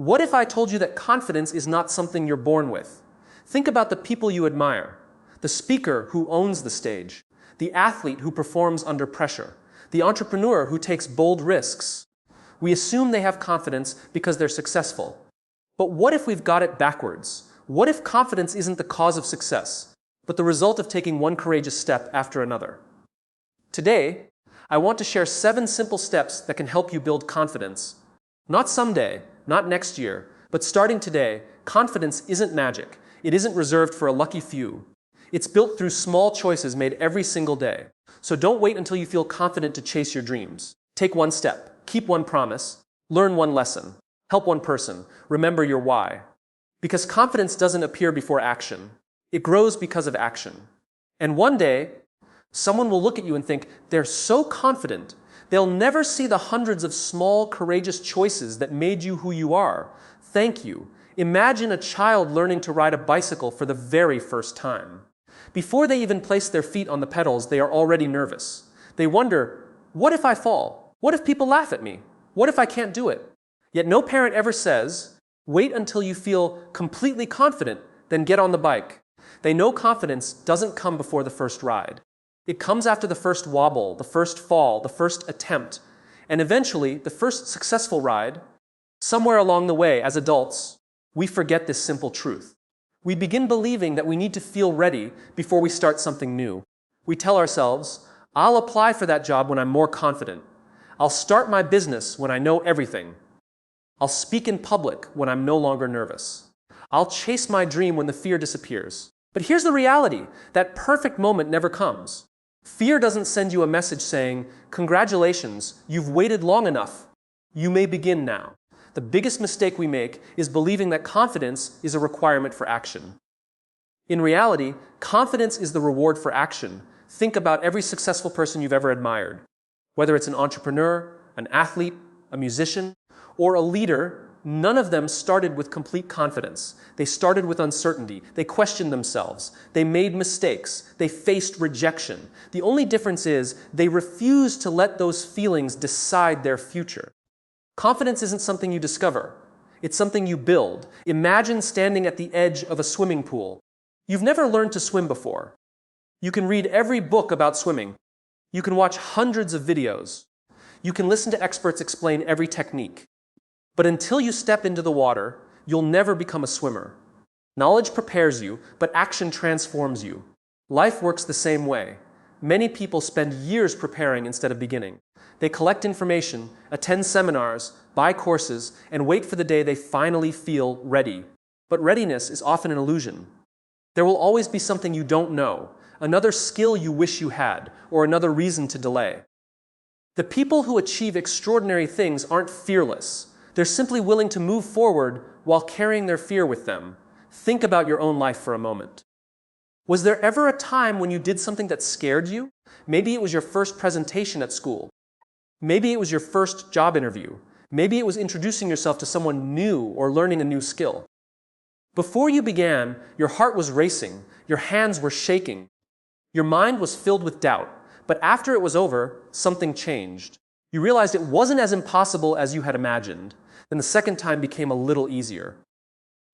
What if I told you that confidence is not something you're born with? Think about the people you admire. The speaker who owns the stage. The athlete who performs under pressure. The entrepreneur who takes bold risks. We assume they have confidence because they're successful. But what if we've got it backwards? What if confidence isn't the cause of success, but the result of taking one courageous step after another? Today, I want to share 7 simple steps that can help you build confidence. Not someday, not next year, but starting today, confidence isn't magic. It isn't reserved for a lucky few. It's built through small choices made every single day. So don't wait until you feel confident to chase your dreams. Take one step, keep one promise, learn one lesson, help one person, remember your why. Because confidence doesn't appear before action. It grows because of action. And one day, someone will look at you and think, they're so confident, they'll never see the hundreds of small, courageous choices that made you who you are. Thank you. Imagine a child learning to ride a bicycle for the very first time. Before they even place their feet on the pedals, they are already nervous. They wonder, what if I fall? What if people laugh at me? What if I can't do it? Yet no parent ever says, wait until you feel completely confident, then get on the bike. They know confidence doesn't come before the first ride. It comes after the first wobble, the first fall, the first attempt, and eventually the first successful ride. Somewhere along the way, as adults, we forget this simple truth. We begin believing that we need to feel ready before we start something new. We tell ourselves, I'll apply for that job when I'm more confident. I'll start my business when I know everything. I'll speak in public when I'm no longer nervous. I'll chase my dream when the fear disappears. But here's the reality, that perfect moment never comes. Fear doesn't send you a message saying, congratulations, you've waited long enough. You may begin now. The biggest mistake we make is believing that confidence is a requirement for action. In reality, confidence is the reward for action. Think about every successful person you've ever admired. Whether it's an entrepreneur, an athlete, a musician, or a leader, none of them started with complete confidence. They started with uncertainty. They questioned themselves. They made mistakes. They faced rejection. The only difference is they refused to let those feelings decide their future. Confidence isn't something you discover. It's something you build. Imagine standing at the edge of a swimming pool. You've never learned to swim before. You can read every book about swimming. You can watch hundreds of videos. You can listen to experts explain every technique. But until you step into the water, you'll never become a swimmer. Knowledge prepares you, but action transforms you. Life works the same way. Many people spend years preparing instead of beginning. They collect information, attend seminars, buy courses, and wait for the day they finally feel ready. But readiness is often an illusion. There will always be something you don't know, another skill you wish you had, or another reason to delay. The people who achieve extraordinary things aren't fearless. They're simply willing to move forward while carrying their fear with them. Think about your own life for a moment. Was there ever a time when you did something that scared you? Maybe it was your first presentation at school. Maybe it was your first job interview. Maybe it was introducing yourself to someone new or learning a new skill. Before you began, your heart was racing, your hands were shaking, your mind was filled with doubt. But after it was over, something changed. You realized it wasn't as impossible as you had imagined. Then the second time became a little easier.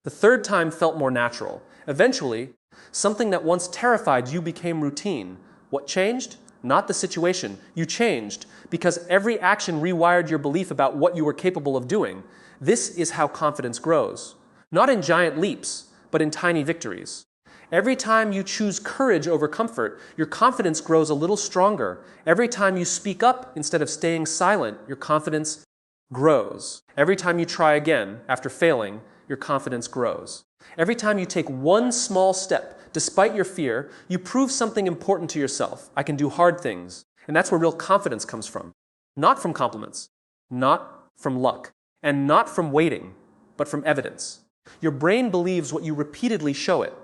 The third time felt more natural. Eventually, something that once terrified you became routine. What changed? Not the situation. You changed because every action rewired your belief about what you were capable of doing. This is how confidence grows. Not in giant leaps, but in tiny victories. Every time you choose courage over comfort, your confidence grows a little stronger. Every time you speak up instead of staying silent, your confidence grows. Every time you try again after failing, your confidence grows. Every time you take one small step, despite your fear, you prove something important to yourself. I can do hard things. And that's where real confidence comes from. Not from compliments, not from luck, and not from waiting, but from evidence. Your brain believes what you repeatedly show it.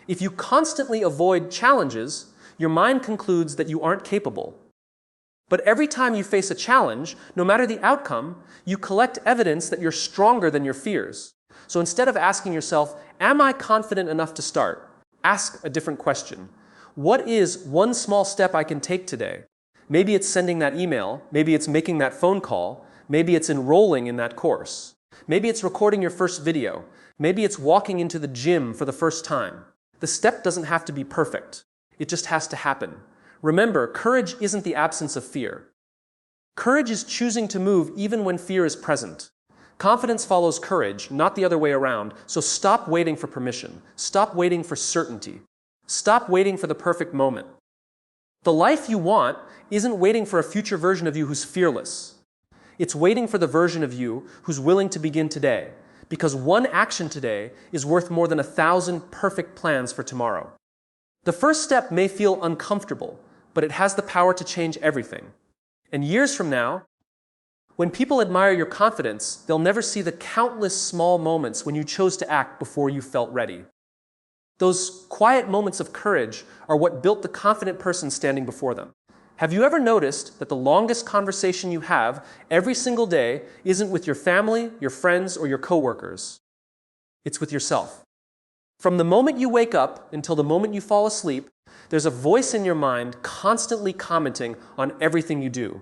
If you constantly avoid challenges, your mind concludes that you aren't capable. But every time you face a challenge, no matter the outcome, you collect evidence that you're stronger than your fears. So instead of asking yourself, am I confident enough to start? Ask a different question. What is one small step I can take today? Maybe it's sending that email. Maybe it's making that phone call. Maybe it's enrolling in that course. Maybe it's recording your first video. Maybe it's walking into the gym for the first time. The step doesn't have to be perfect. It just has to happen. Remember, courage isn't the absence of fear. Courage is choosing to move even when fear is present. Confidence follows courage, not the other way around, so stop waiting for permission. Stop waiting for certainty. Stop waiting for the perfect moment. The life you want isn't waiting for a future version of you who's fearless. It's waiting for the version of you who's willing to begin today, because one action today is worth more than 1,000 perfect plans for tomorrow. The first step may feel uncomfortable, but it has the power to change everything. And years from now, when people admire your confidence, they'll never see the countless small moments when you chose to act before you felt ready. Those quiet moments of courage are what built the confident person standing before them. Have you ever noticed that the longest conversation you have every single day isn't with your family, your friends, or your coworkers? It's with yourself. From the moment you wake up until the moment you fall asleep, there's a voice in your mind constantly commenting on everything you do.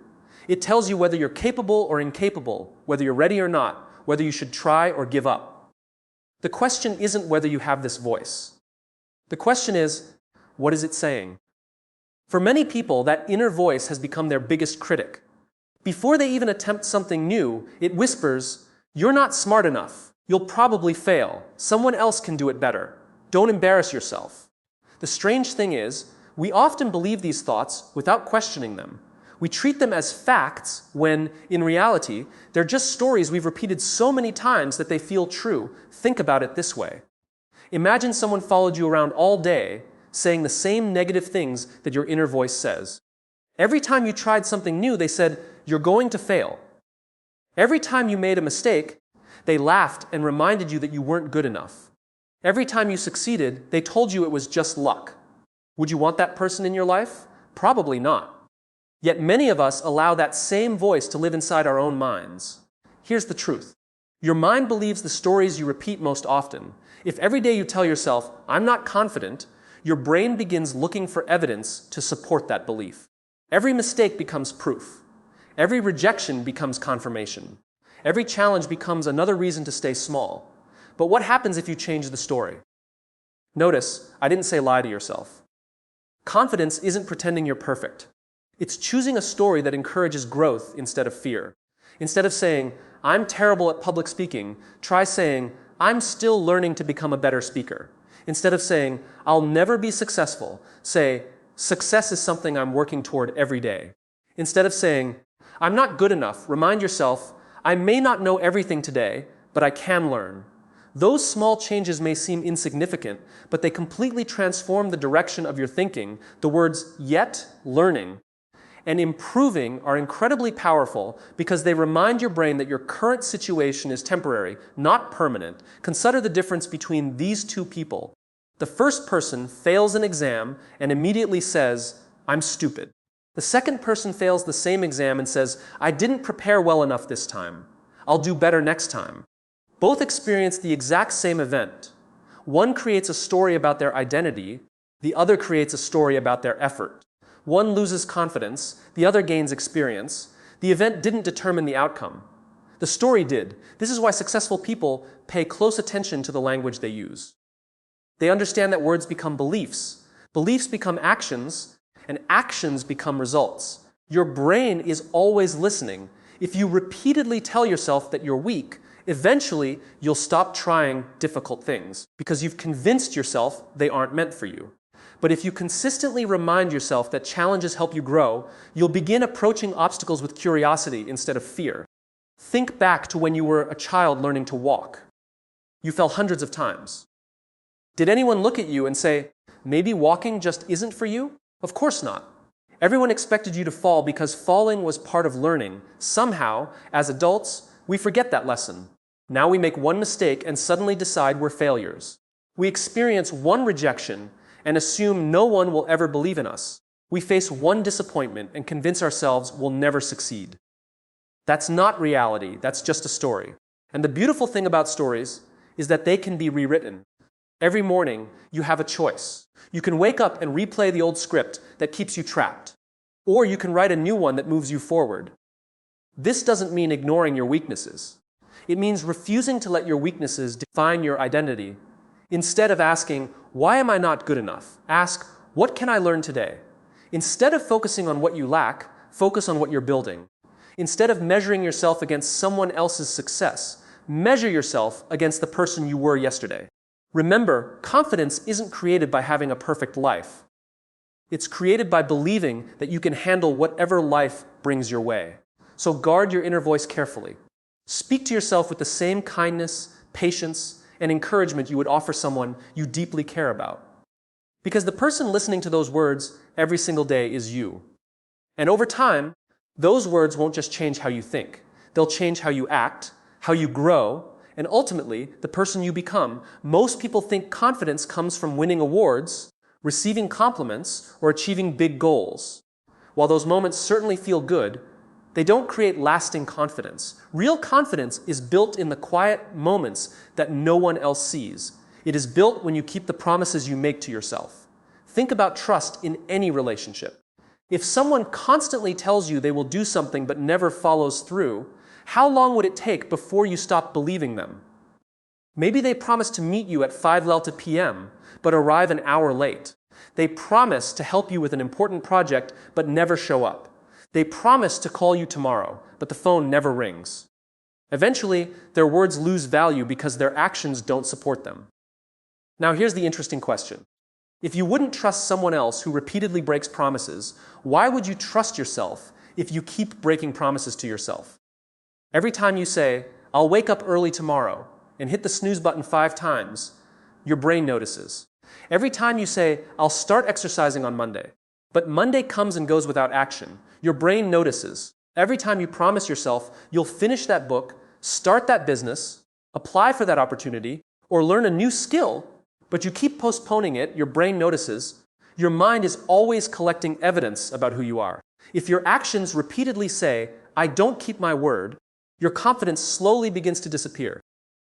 It tells you whether you're capable or incapable, whether you're ready or not, whether you should try or give up. The question isn't whether you have this voice. The question is, what is it saying? For many people, that inner voice has become their biggest critic. Before they even attempt something new, it whispers, "You're not smart enough. You'll probably fail. Someone else can do it better. Don't embarrass yourself." The strange thing is, we often believe these thoughts without questioning them. We treat them as facts when, in reality, they're just stories we've repeated so many times that they feel true. Think about it this way. Imagine someone followed you around all day, saying the same negative things that your inner voice says. Every time you tried something new, they said, "You're going to fail." Every time you made a mistake, they laughed and reminded you that you weren't good enough. Every time you succeeded, they told you it was just luck. Would you want that person in your life? Probably not. Yet many of us allow that same voice to live inside our own minds. Here's the truth. Your mind believes the stories you repeat most often. If every day you tell yourself, "I'm not confident," your brain begins looking for evidence to support that belief. Every mistake becomes proof. Every rejection becomes confirmation. Every challenge becomes another reason to stay small. But what happens if you change the story? Notice, I didn't say lie to yourself. Confidence isn't pretending you're perfect. It's choosing a story that encourages growth instead of fear. Instead of saying, "I'm terrible at public speaking," try saying, "I'm still learning to become a better speaker." Instead of saying, "I'll never be successful," say, "Success is something I'm working toward every day." Instead of saying, "I'm not good enough," remind yourself, "I may not know everything today, but I can learn." Those small changes may seem insignificant, but they completely transform the direction of your thinking. The words "yet," "learning," and "improving" are incredibly powerful because they remind your brain that your current situation is temporary, not permanent. Consider the difference between these two people. The first person fails an exam and immediately says, "I'm stupid." The second person fails the same exam and says, "I didn't prepare well enough this time. I'll do better next time." Both experience the exact same event. One creates a story about their identity, the other creates a story about their effort. One loses confidence, the other gains experience. The event didn't determine the outcome. The story did. This is why successful people pay close attention to the language they use. They understand that words become beliefs, beliefs become actions, and actions become results. Your brain is always listening. If you repeatedly tell yourself that you're weak, eventually you'll stop trying difficult things because you've convinced yourself they aren't meant for you. But if you consistently remind yourself that challenges help you grow, you'll begin approaching obstacles with curiosity instead of fear. Think back to when you were a child learning to walk. You fell hundreds of times. Did anyone look at you and say, "Maybe walking just isn't for you"? Of course not. Everyone expected you to fall because falling was part of learning. Somehow, as adults, we forget that lesson. Now we make one mistake and suddenly decide we're failures. We experience one rejection and assume no one will ever believe in us. We face one disappointment and convince ourselves we'll never succeed. That's not reality, that's just a story. And the beautiful thing about stories is that they can be rewritten. Every morning, you have a choice. You can wake up and replay the old script that keeps you trapped. Or you can write a new one that moves you forward. This doesn't mean ignoring your weaknesses. It means refusing to let your weaknesses define your identity. Instead of asking, why am I not good enough? Ask, what can I learn today? Instead of focusing on what you lack, focus on what you're building. Instead of measuring yourself against someone else's success, measure yourself against the person you were yesterday. Remember, confidence isn't created by having a perfect life. It's created by believing that you can handle whatever life brings your way. So guard your inner voice carefully. Speak to yourself with the same kindness, patience, and encouragement you would offer someone you deeply care about. Because the person listening to those words every single day is you. And over time, those words won't just change how you think. They'll change how you act, how you grow, and ultimately, the person you become. Most people think confidence comes from winning awards, receiving compliments, or achieving big goals. While those moments certainly feel good, they don't create lasting confidence. Real confidence is built in the quiet moments that no one else sees. It is built when you keep the promises you make to yourself. Think about trust in any relationship. If someone constantly tells you they will do something but never follows through, how long would it take before you stop believing them? Maybe they promise to meet you at 5:00 p.m., but arrive an hour late. They promise to help you with an important project, but never show up. They promise to call you tomorrow, but the phone never rings. Eventually, their words lose value because their actions don't support them. Now here's the interesting question. If you wouldn't trust someone else who repeatedly breaks promises, why would you trust yourself if you keep breaking promises to yourself? Every time you say, I'll wake up early tomorrow, and hit the snooze button 5 times, your brain notices. Every time you say, I'll start exercising on Monday, but Monday comes and goes without action, your brain notices. Every time you promise yourself you'll finish that book, start that business, apply for that opportunity, or learn a new skill, but you keep postponing it, your brain notices. Your mind is always collecting evidence about who you are. If your actions repeatedly say, I don't keep my word, your confidence slowly begins to disappear.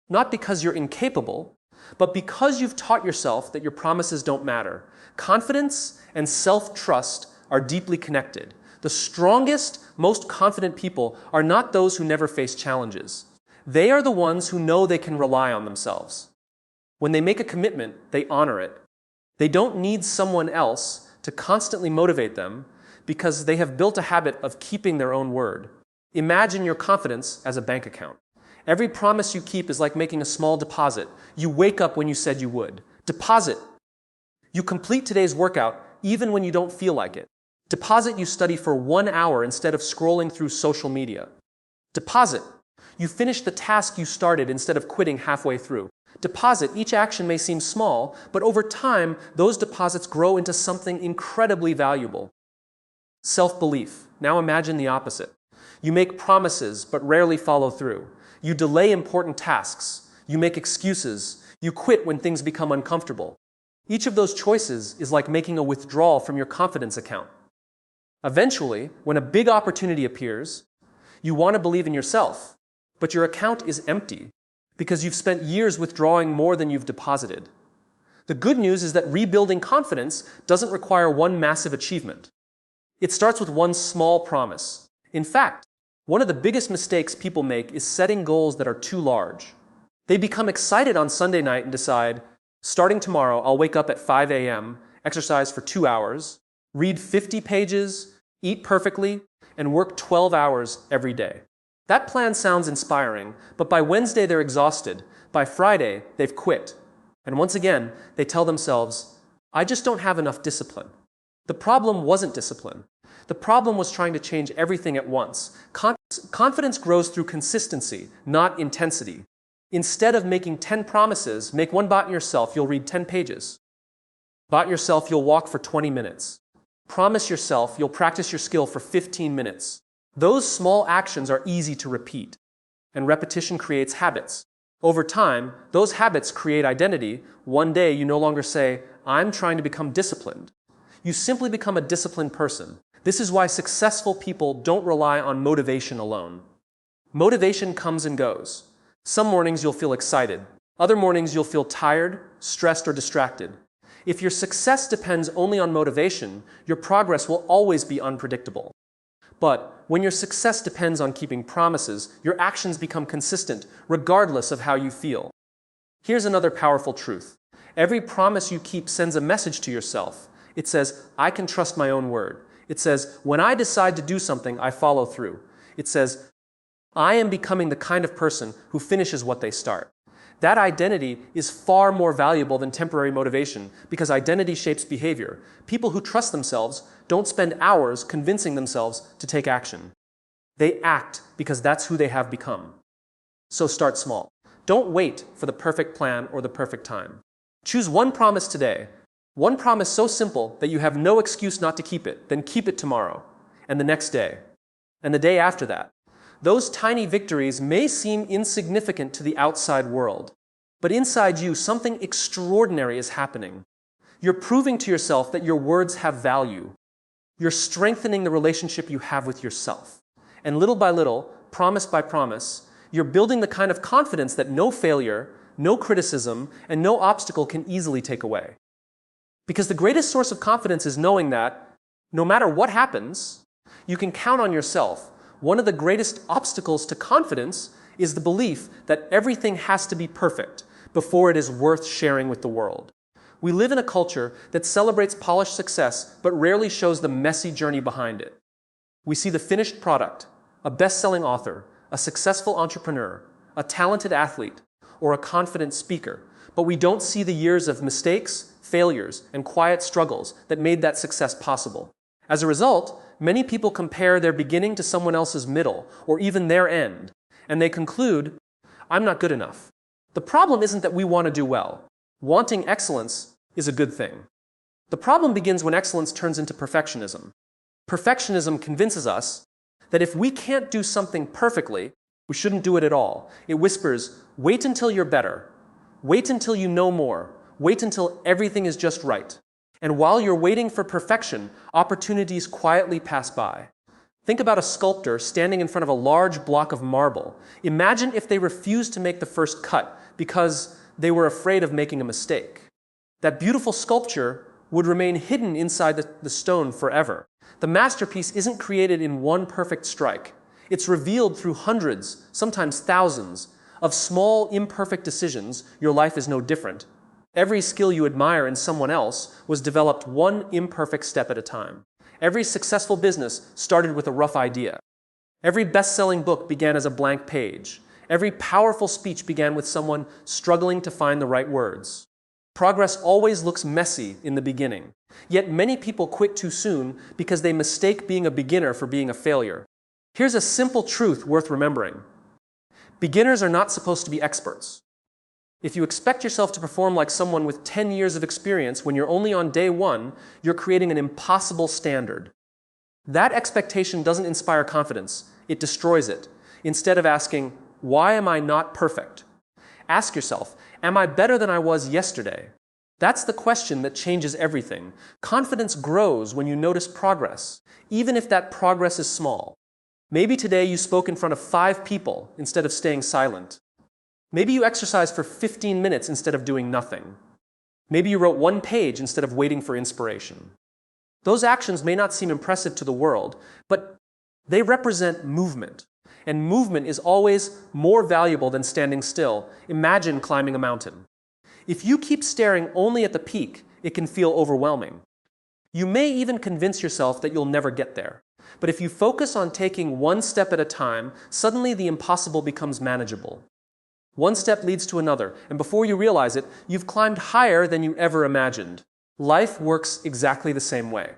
Not because you're incapable, but because you've taught yourself that your promises don't matter. Confidence and self-trust are deeply connected. The strongest, most confident people are not those who never face challenges. They are the ones who know they can rely on themselves. When they make a commitment, they honor it. They don't need someone else to constantly motivate them because they have built a habit of keeping their own word. Imagine your confidence as a bank account. Every promise you keep is like making a small deposit. You wake up when you said you would. Deposit. You complete today's workout even when you don't feel like it. Deposit you study for 1 hour instead of scrolling through social media. Deposit. You finish the task you started instead of quitting halfway through. Deposit. Each action may seem small, but over time, those deposits grow into something incredibly valuable. Self-belief. Now imagine the opposite. You make promises, but rarely follow through. You delay important tasks. You make excuses. You quit when things become uncomfortable. Each of those choices is like making a withdrawal from your confidence account. Eventually, when a big opportunity appears, you want to believe in yourself, but your account is empty because you've spent years withdrawing more than you've deposited. The good news is that rebuilding confidence doesn't require one massive achievement. It starts with one small promise. In fact, one of the biggest mistakes people make is setting goals that are too large. They become excited on Sunday night and decide, starting tomorrow, I'll wake up at 5 a.m., exercise for 2 hours, read 50 pages, eat perfectly, and work 12 hours every day. That plan sounds inspiring, but by Wednesday they're exhausted. By Friday, they've quit. And once again, they tell themselves, I just don't have enough discipline. The problem wasn't discipline. The problem was trying to change everything at once. Confidence grows through consistency, not intensity. Instead of making 10 promises, make one about yourself, you'll read 10 pages. About yourself, you'll walk for 20 minutes. Promise yourself you'll practice your skill for 15 minutes. Those small actions are easy to repeat, and repetition creates habits. Over time, those habits create identity. One day, you no longer say, I'm trying to become disciplined. You simply become a disciplined person. This is why successful people don't rely on motivation alone. Motivation comes and goes. Some mornings you'll feel excited. Other mornings you'll feel tired, stressed, or distracted. If your success depends only on motivation, your progress will always be unpredictable. But when your success depends on keeping promises, your actions become consistent, regardless of how you feel. Here's another powerful truth. Every promise you keep sends a message to yourself. It says, I can trust my own word. It says, when I decide to do something, I follow through. It says, I am becoming the kind of person who finishes what they start. That identity is far more valuable than temporary motivation because identity shapes behavior. People who trust themselves don't spend hours convincing themselves to take action. They act because that's who they have become. So start small. Don't wait for the perfect plan or the perfect time. Choose one promise today. One promise so simple that you have no excuse not to keep it. Then keep it tomorrow, and the next day, and the day after that. Those tiny victories may seem insignificant to the outside world, but inside you, something extraordinary is happening. You're proving to yourself that your words have value. You're strengthening the relationship you have with yourself. And little by little, promise by promise, you're building the kind of confidence that no failure, no criticism, and no obstacle can easily take away. Because the greatest source of confidence is knowing that, no matter what happens, you can count on yourself. One of the greatest obstacles to confidence is the belief that everything has to be perfect before it is worth sharing with the world. We live in a culture that celebrates polished success but rarely shows the messy journey behind it. We see the finished product, a best-selling author, a successful entrepreneur, a talented athlete, or a confident speaker, but we don't see the years of mistakes, failures, and quiet struggles that made that success possible. As a result, many people compare their beginning to someone else's middle, or even their end, and they conclude, I'm not good enough. The problem isn't that we want to do well. Wanting excellence is a good thing. The problem begins when excellence turns into perfectionism. Perfectionism convinces us that if we can't do something perfectly, we shouldn't do it at all. It whispers, wait until you're better. Wait until you know more. Wait until everything is just right. And while you're waiting for perfection, opportunities quietly pass by. Think about a sculptor standing in front of a large block of marble. Imagine if they refused to make the first cut because they were afraid of making a mistake. That beautiful sculpture would remain hidden inside the stone forever. The masterpiece isn't created in one perfect strike. It's revealed through hundreds, sometimes thousands, of small, imperfect decisions. Your life is no different. Every skill you admire in someone else was developed one imperfect step at a time. Every successful business started with a rough idea. Every best-selling book began as a blank page. Every powerful speech began with someone struggling to find the right words. Progress always looks messy in the beginning. Yet many people quit too soon because they mistake being a beginner for being a failure. Here's a simple truth worth remembering. Beginners are not supposed to be experts. If you expect yourself to perform like someone with 10 years of experience when you're only on day one, you're creating an impossible standard. That expectation doesn't inspire confidence. It destroys it. Instead of asking, why am I not perfect? Ask yourself, am I better than I was yesterday? That's the question that changes everything. Confidence grows when you notice progress, even if that progress is small. Maybe today you spoke in front of 5 people instead of staying silent. Maybe you exercised for 15 minutes instead of doing nothing. Maybe you wrote 1 page instead of waiting for inspiration. Those actions may not seem impressive to the world, but they represent movement. And movement is always more valuable than standing still. Imagine climbing a mountain. If you keep staring only at the peak, it can feel overwhelming. You may even convince yourself that you'll never get there. But if you focus on taking 1 step at a time, suddenly the impossible becomes manageable. 1 step leads to another, and before you realize it, you've climbed higher than you ever imagined. Life works exactly the same way.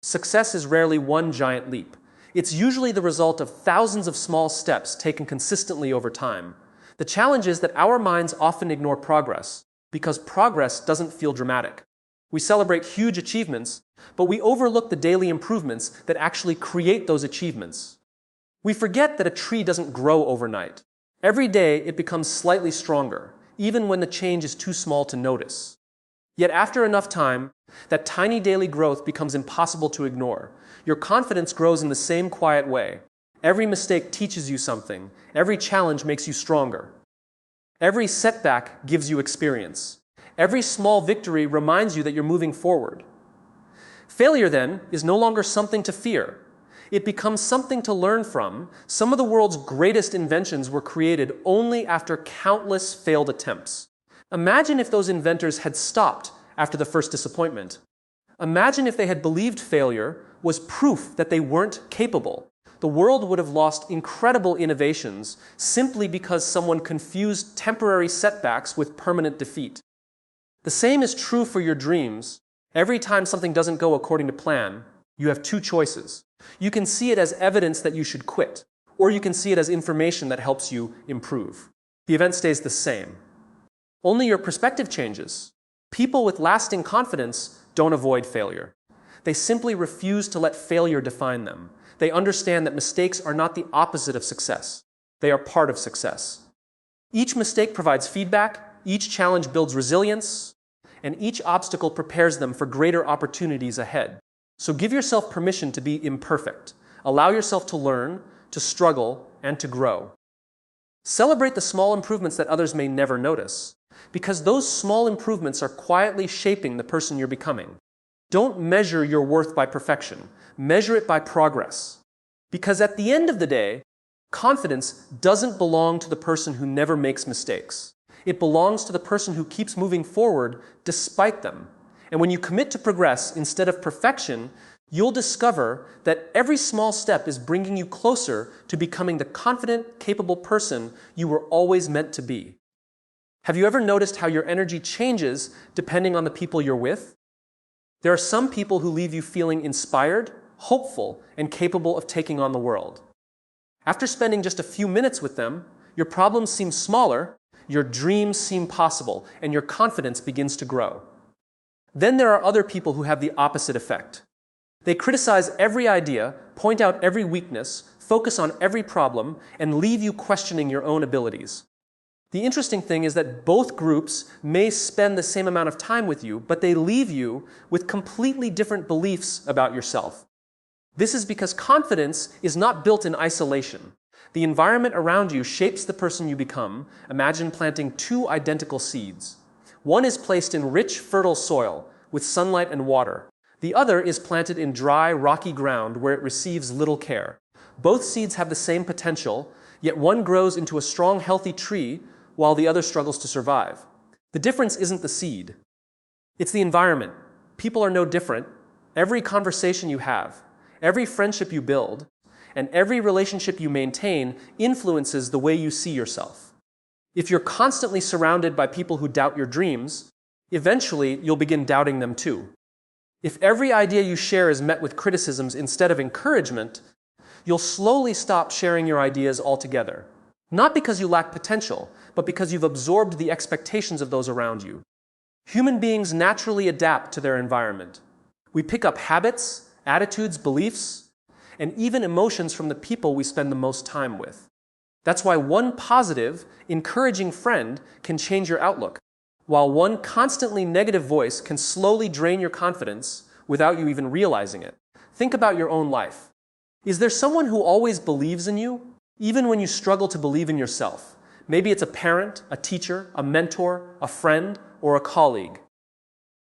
Success is rarely one giant leap. It's usually the result of thousands of small steps taken consistently over time. The challenge is that our minds often ignore progress, because progress doesn't feel dramatic. We celebrate huge achievements, but we overlook the daily improvements that actually create those achievements. We forget that a tree doesn't grow overnight. Every day it becomes slightly stronger, even when the change is too small to notice. Yet after enough time, that tiny daily growth becomes impossible to ignore. Your confidence grows in the same quiet way. Every mistake teaches you something. Every challenge makes you stronger. Every setback gives you experience. Every small victory reminds you that you're moving forward. Failure, then, is no longer something to fear. It becomes something to learn from. Some of the world's greatest inventions were created only after countless failed attempts. Imagine if those inventors had stopped after the first disappointment. Imagine if they had believed failure was proof that they weren't capable. The world would have lost incredible innovations simply because someone confused temporary setbacks with permanent defeat. The same is true for your dreams. Every time something doesn't go according to plan, you have two choices. You can see it as evidence that you should quit, or you can see it as information that helps you improve. The event stays the same. Only your perspective changes. People with lasting confidence don't avoid failure. They simply refuse to let failure define them. They understand that mistakes are not the opposite of success. They are part of success. Each mistake provides feedback, each challenge builds resilience, and each obstacle prepares them for greater opportunities ahead. So give yourself permission to be imperfect. Allow yourself to learn, to struggle, and to grow. Celebrate the small improvements that others may never notice, because those small improvements are quietly shaping the person you're becoming. Don't measure your worth by perfection. Measure it by progress. Because at the end of the day, confidence doesn't belong to the person who never makes mistakes. It belongs to the person who keeps moving forward despite them. And when you commit to progress instead of perfection, you'll discover that every small step is bringing you closer to becoming the confident, capable person you were always meant to be. Have you ever noticed how your energy changes depending on the people you're with? There are some people who leave you feeling inspired, hopeful, and capable of taking on the world. After spending just a few minutes with them, your problems seem smaller, your dreams seem possible, and your confidence begins to grow. Then there are other people who have the opposite effect. They criticize every idea, point out every weakness, focus on every problem, and leave you questioning your own abilities. The interesting thing is that both groups may spend the same amount of time with you, but they leave you with completely different beliefs about yourself. This is because confidence is not built in isolation. The environment around you shapes the person you become. Imagine planting two identical seeds. One is placed in rich, fertile soil with sunlight and water. The other is planted in dry, rocky ground where it receives little care. Both seeds have the same potential, yet one grows into a strong, healthy tree while the other struggles to survive. The difference isn't the seed. It's the environment. People are no different. Every conversation you have, every friendship you build, and every relationship you maintain influences the way you see yourself. If you're constantly surrounded by people who doubt your dreams, eventually you'll begin doubting them too. If every idea you share is met with criticisms instead of encouragement, you'll slowly stop sharing your ideas altogether. Not because you lack potential, but because you've absorbed the expectations of those around you. Human beings naturally adapt to their environment. We pick up habits, attitudes, beliefs, and even emotions from the people we spend the most time with. That's why one positive, encouraging friend can change your outlook, while one constantly negative voice can slowly drain your confidence without you even realizing it. Think about your own life. Is there someone who always believes in you, even when you struggle to believe in yourself? Maybe it's a parent, a teacher, a mentor, a friend, or a colleague.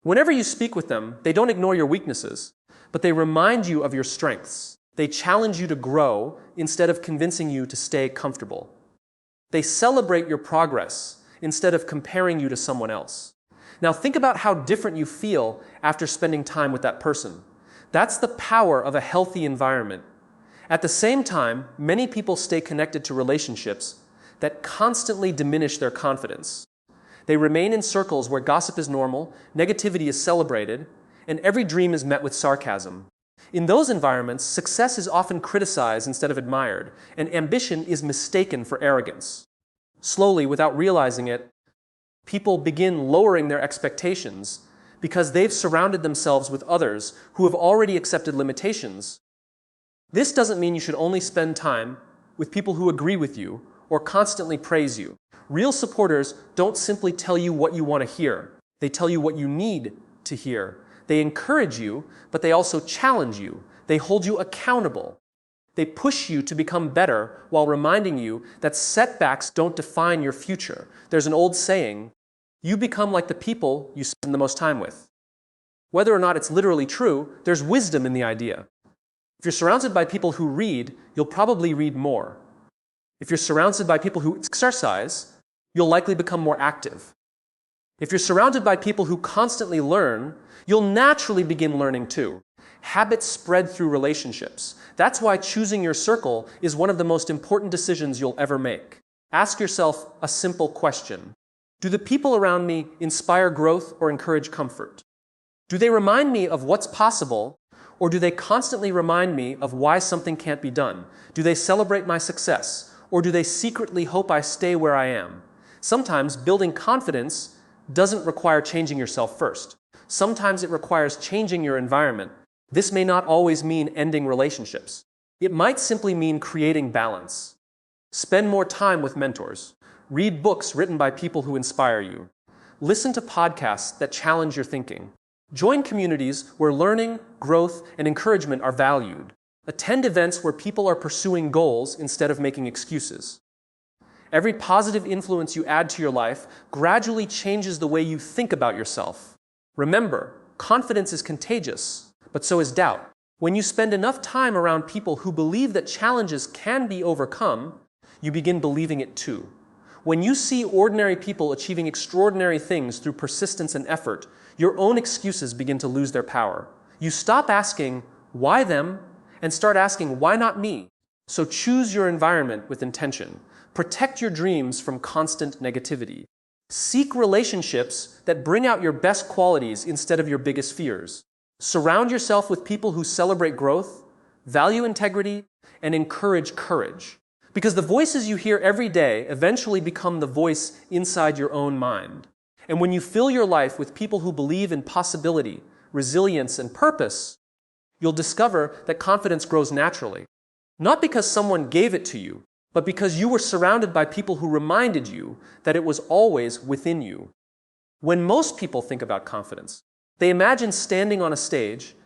Whenever you speak with them, they don't ignore your weaknesses, but they remind you of your strengths. They challenge you to grow instead of convincing you to stay comfortable. They celebrate your progress instead of comparing you to someone else. Now think about how different you feel after spending time with that person. That's the power of a healthy environment. At the same time, many people stay connected to relationships that constantly diminish their confidence. They remain in circles where gossip is normal, negativity is celebrated, and every dream is met with sarcasm. In those environments, success is often criticized instead of admired, and ambition is mistaken for arrogance. Slowly, without realizing it, people begin lowering their expectations because they've surrounded themselves with others who have already accepted limitations. This doesn't mean you should only spend time with people who agree with you or constantly praise you. Real supporters don't simply tell you what you want to hear. They tell you what you need to hear. They encourage you, but they also challenge you. They hold you accountable. They push you to become better while reminding you that setbacks don't define your future. There's an old saying, you become like the people you spend the most time with. Whether or not it's literally true, there's wisdom in the idea. If you're surrounded by people who read, you'll probably read more. If you're surrounded by people who exercise, you'll likely become more active. If you're surrounded by people who constantly learn, you'll naturally begin learning too. Habits spread through relationships. That's why choosing your circle is one of the most important decisions you'll ever make. Ask yourself a simple question. Do the people around me inspire growth or encourage comfort? Do they remind me of what's possible, or do they constantly remind me of why something can't be done? Do they celebrate my success, or do they secretly hope I stay where I am? Sometimes building confidence doesn't require changing yourself first. Sometimes it requires changing your environment. This may not always mean ending relationships. It might simply mean creating balance. Spend more time with mentors. Read books written by people who inspire you. Listen to podcasts that challenge your thinking. Join communities where learning, growth, and encouragement are valued. Attend events where people are pursuing goals instead of making excuses. Every positive influence you add to your life gradually changes the way you think about yourself. Remember, confidence is contagious, but so is doubt. When you spend enough time around people who believe that challenges can be overcome, you begin believing it too. When you see ordinary people achieving extraordinary things through persistence and effort, your own excuses begin to lose their power. You stop asking, why them, and start asking, why not me? So choose your environment with intention. Protect your dreams from constant negativity. Seek relationships that bring out your best qualities instead of your biggest fears. Surround yourself with people who celebrate growth, value integrity, and encourage courage. Because the voices you hear every day eventually become the voice inside your own mind. And when you fill your life with people who believe in possibility, resilience, and purpose, you'll discover that confidence grows naturally. Not because someone gave it to you, but because you were surrounded by people who reminded you that it was always within you. When most people think about confidence, they imagine standing on a stage,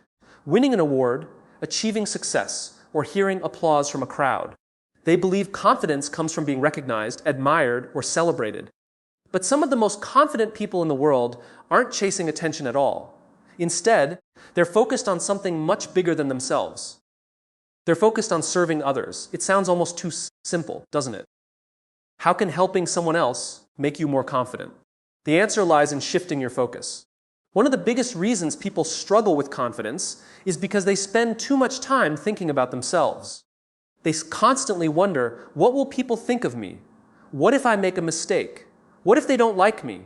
winning an award, achieving success, or hearing applause from a crowd. They believe confidence comes from being recognized, admired, or celebrated. But some of the most confident people in the world aren't chasing attention at all. Instead, they're focused on something much bigger than themselves. They're focused on serving others. It sounds almost too simple, doesn't it? How can helping someone else make you more confident? The answer lies in shifting your focus. One of the biggest reasons people struggle with confidence is because they spend too much time thinking about themselves. They constantly wonder, what will people think of me? What if I make a mistake? What if they don't like me?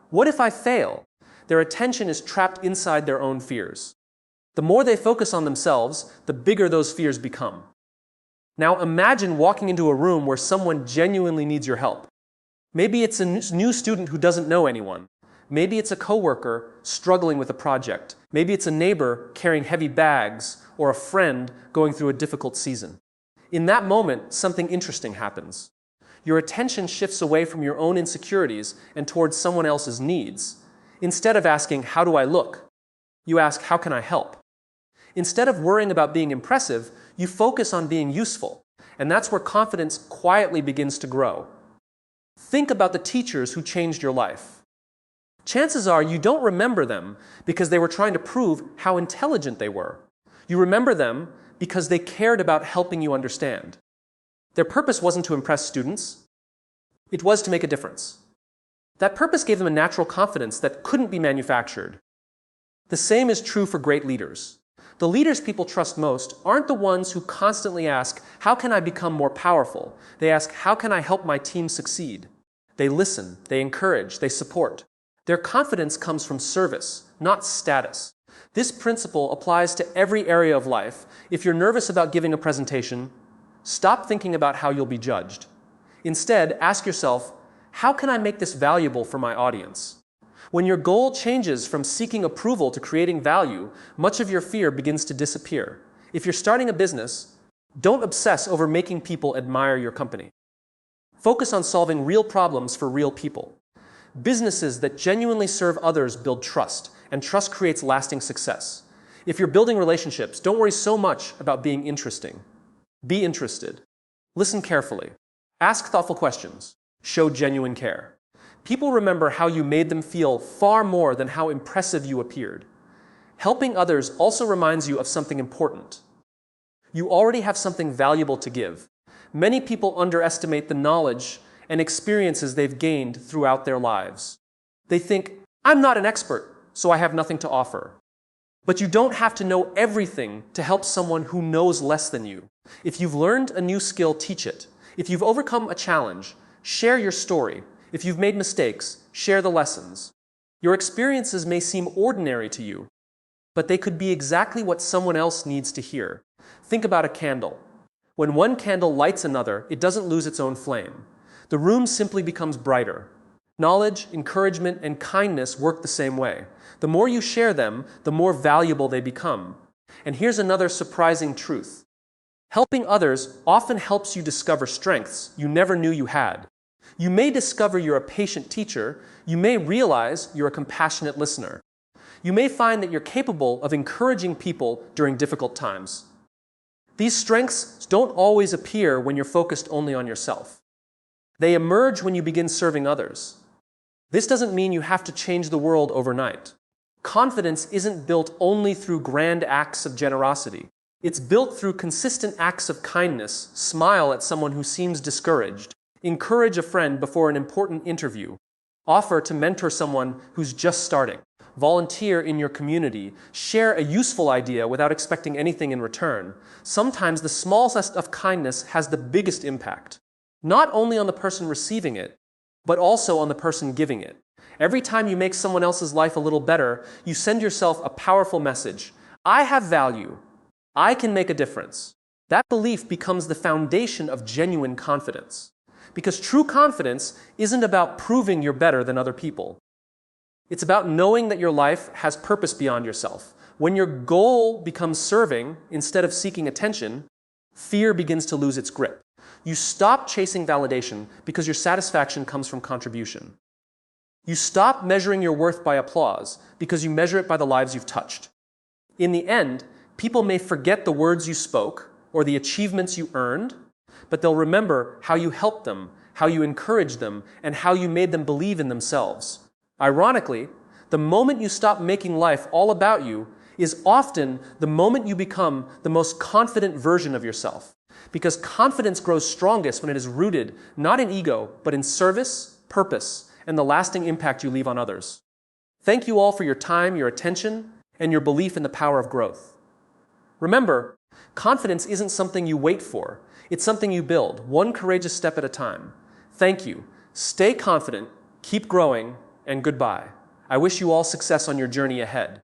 What if I fail? Their attention is trapped inside their own fears. The more they focus on themselves, the bigger those fears become. Now imagine walking into a room where someone genuinely needs your help. Maybe it's a new student who doesn't know anyone. Maybe it's a coworker struggling with a project. Maybe it's a neighbor carrying heavy bags, or a friend going through a difficult season. In that moment, something interesting happens. Your attention shifts away from your own insecurities and towards someone else's needs. Instead of asking, how do I look? You ask, how can I help? Instead of worrying about being impressive, you focus on being useful. And that's where confidence quietly begins to grow. Think about the teachers who changed your life. Chances are you don't remember them because they were trying to prove how intelligent they were. You remember them because they cared about helping you understand. Their purpose wasn't to impress students. It was to make a difference. That purpose gave them a natural confidence that couldn't be manufactured. The same is true for great leaders. The leaders people trust most aren't the ones who constantly ask, how can I become more powerful? They ask, how can I help my team succeed? They listen, they encourage, they support. Their confidence comes from service, not status. This principle applies to every area of life. If you're nervous about giving a presentation, stop thinking about how you'll be judged. Instead, ask yourself, how can I make this valuable for my audience? When your goal changes from seeking approval to creating value, much of your fear begins to disappear. If you're starting a business, don't obsess over making people admire your company. Focus on solving real problems for real people. Businesses that genuinely serve others build trust, and trust creates lasting success. If you're building relationships, don't worry so much about being interesting. Be interested. Listen carefully. Ask thoughtful questions. Show genuine care. People remember how you made them feel far more than how impressive you appeared. Helping others also reminds you of something important. You already have something valuable to give. Many people underestimate the knowledge and experiences they've gained throughout their lives. They think, I'm not an expert, so I have nothing to offer. But you don't have to know everything to help someone who knows less than you. If you've learned a new skill, teach it. If you've overcome a challenge, share your story. If you've made mistakes, share the lessons. Your experiences may seem ordinary to you, but they could be exactly what someone else needs to hear. Think about a candle. When one candle lights another, it doesn't lose its own flame. The room simply becomes brighter. Knowledge, encouragement, and kindness work the same way. The more you share them, the more valuable they become. And here's another surprising truth. Helping others often helps you discover strengths you never knew you had. You may discover you're a patient teacher. You may realize you're a compassionate listener. You may find that you're capable of encouraging people during difficult times. These strengths don't always appear when you're focused only on yourself. They emerge when you begin serving others. This doesn't mean you have to change the world overnight. Confidence isn't built only through grand acts of generosity. It's built through consistent acts of kindness. Smile at someone who seems discouraged. Encourage a friend before an important interview. Offer to mentor someone who's just starting. Volunteer in your community. Share a useful idea without expecting anything in return. Sometimes the smallest of kindness has the biggest impact. Not only on the person receiving it, but also on the person giving it. Every time you make someone else's life a little better, you send yourself a powerful message. I have value. I can make a difference. That belief becomes the foundation of genuine confidence. Because true confidence isn't about proving you're better than other people. It's about knowing that your life has purpose beyond yourself. When your goal becomes serving instead of seeking attention, fear begins to lose its grip. You stop chasing validation because your satisfaction comes from contribution. You stop measuring your worth by applause because you measure it by the lives you've touched. In the end, people may forget the words you spoke or the achievements you earned, but they'll remember how you helped them, how you encouraged them, and how you made them believe in themselves. Ironically, the moment you stop making life all about you is often the moment you become the most confident version of yourself. Because confidence grows strongest when it is rooted not in ego, but in service, purpose, and the lasting impact you leave on others. Thank you all for your time, your attention, and your belief in the power of growth. Remember, confidence isn't something you wait for. It's something you build, one courageous step at a time. Thank you. Stay confident, keep growing, and goodbye. I wish you all success on your journey ahead.